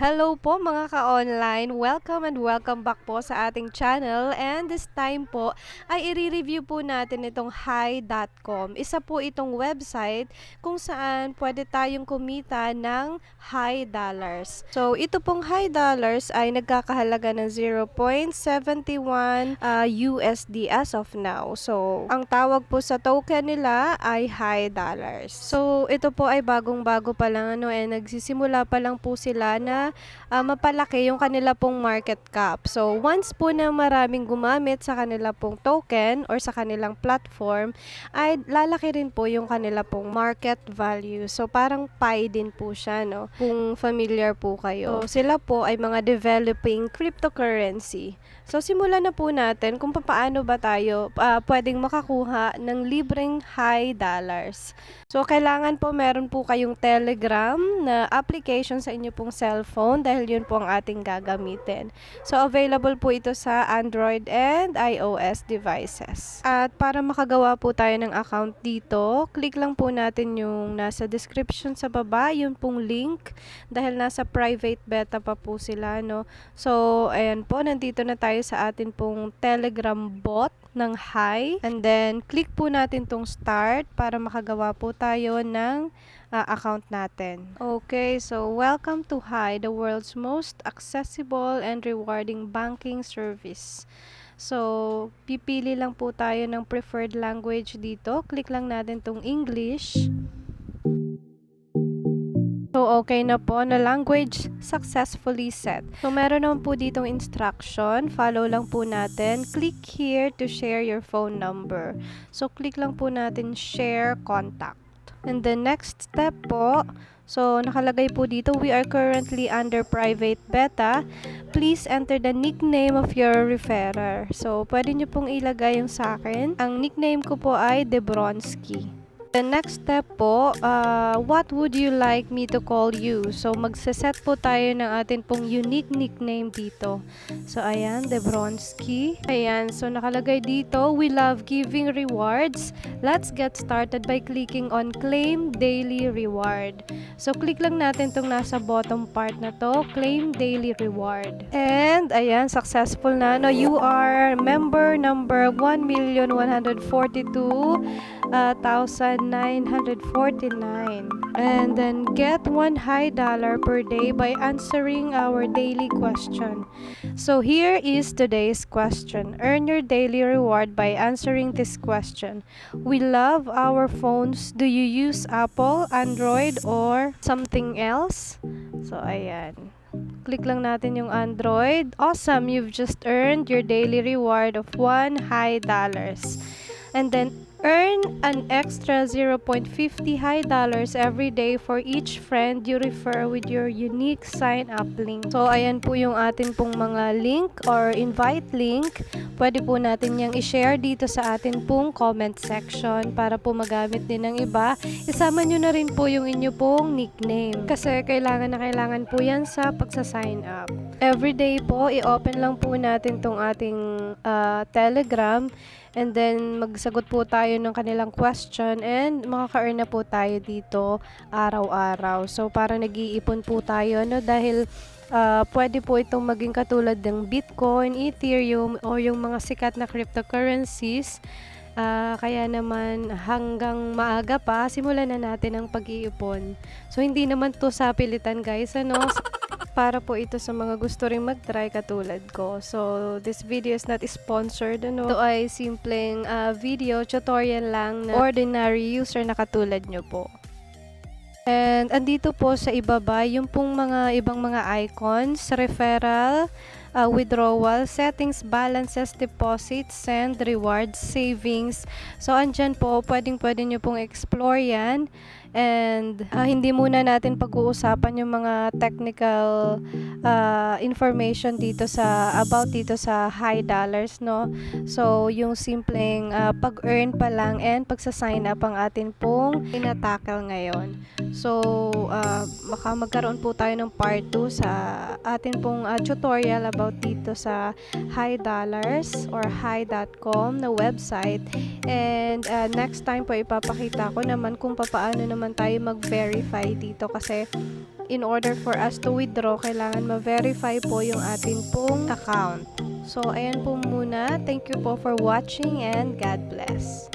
Hello po mga ka-online! Welcome and welcome back po sa ating channel, and this time po ay i-review po natin itong high.com. Isa po itong website kung saan pwede tayong kumita ng high dollars. So ito pong high dollars ay nagkakahalaga ng 0.71 USD as of now. So ang tawag po sa token nila ay high dollars. So ito po ay bagong-bago pa lang nagsisimula pa lang po sila na mapalaki yung kanila pong market cap. So, once po na maraming gumamit sa kanila pong token or sa kanilang platform, ay lalaki rin po yung kanila pong market value. So, parang pie din po siya, no? Kung familiar po kayo. So, sila po ay mga developing cryptocurrency. So, simulan na po natin kung paano ba tayo pwedeng makakuha ng libreng high dollars. So, kailangan po meron po kayong Telegram na application sa inyo pong cellphone dahil yun po ang ating gagamitin. So, available po ito sa Android and iOS devices. At para makagawa po tayo ng account dito, click lang po natin yung nasa description sa baba, yun pong link dahil nasa private beta pa po sila, no? So, ayan po, nandito na tayo sa atin pong Telegram bot ng Hi. And then, click po natin tong start para makagawa po tayo ng account natin. Okay, so welcome to Hi, the world's most accessible and rewarding banking service. So, pipili lang po tayo ng preferred language dito. Click lang natin tong English. So, okay na po na language successfully set. So, meron naman po ditong instruction. Follow lang po natin. Click here to share your phone number. So, click lang po natin share contact. And the next step po, so nakalagay po dito, we are currently under private beta. Please enter the nickname of your referrer. So, pwede nyo pong ilagay yung sa akin. Ang nickname ko po ay Debronsky. The next step po, what would you like me to call you? So, magsaset po tayo ng atin pong unique nickname dito. So, ayan, Debronsky. Ayan, so nakalagay dito, we love giving rewards. Let's get started by clicking on Claim Daily Reward. So, click lang natin itong nasa bottom part na to, Claim Daily Reward. And, ayan, successful na. No, you are member number 1,142,949. And then get one high dollar per day by answering our daily question. So here is today's question. Earn your daily reward by answering this question. We love our phones. Do you use Apple, Android, or something else? So ayan. Click lang natin yung Android. Awesome! You've just earned your daily reward of $1 high dollars. And then earn an extra 0.50 high dollars every day for each friend you refer with your unique sign-up link. So, ayan po yung atin pong mga link or invite link. Pwede po natin yung i-share dito sa atin pong comment section para po magamit din ng iba. Isama nyo na rin po yung inyo pong nickname kasi kailangan na kailangan po yan sa pagsa-sign up. Every day po, i-open lang po natin tong ating Telegram. And then, magsagot po tayo ng kanilang question and makaka-earn na po tayo dito araw-araw. So, parang nag-iipon po tayo, no? Dahil pwede po itong maging katulad ng Bitcoin, Ethereum, o yung mga sikat na cryptocurrencies. Kaya naman hanggang maaga pa, simulan na natin ang pag-iipon. So, hindi naman to sa pilitan, guys, ano? Para po ito sa mga gusto ring mag-try katulad ko. So, this video is not sponsored, ano? Ito ay simpleng video tutorial lang na ordinary user na katulad nyo po. And andito po sa ibaba, yung pong mga ibang mga icons, referral, withdrawal, settings, balances, deposits, send, rewards, savings. So, andyan po, pwede nyo pong explore yan. And hindi muna natin pag-uusapan yung mga technical information dito about dito sa high dollars, no? So, yung simpleng pag-earn pa lang and pagsa-sign up ang atin pong tinatackle ngayon. So, magkaroon po tayo ng part 2 sa atin pong tutorial about dito sa high dollars or high.com na website. And next time po ipapakita ko naman kung paano naman tayo mag-verify dito kasi in order for us to withdraw, kailangan ma-verify po yung atin pong account. So, ayan po muna. Thank you po for watching and God bless.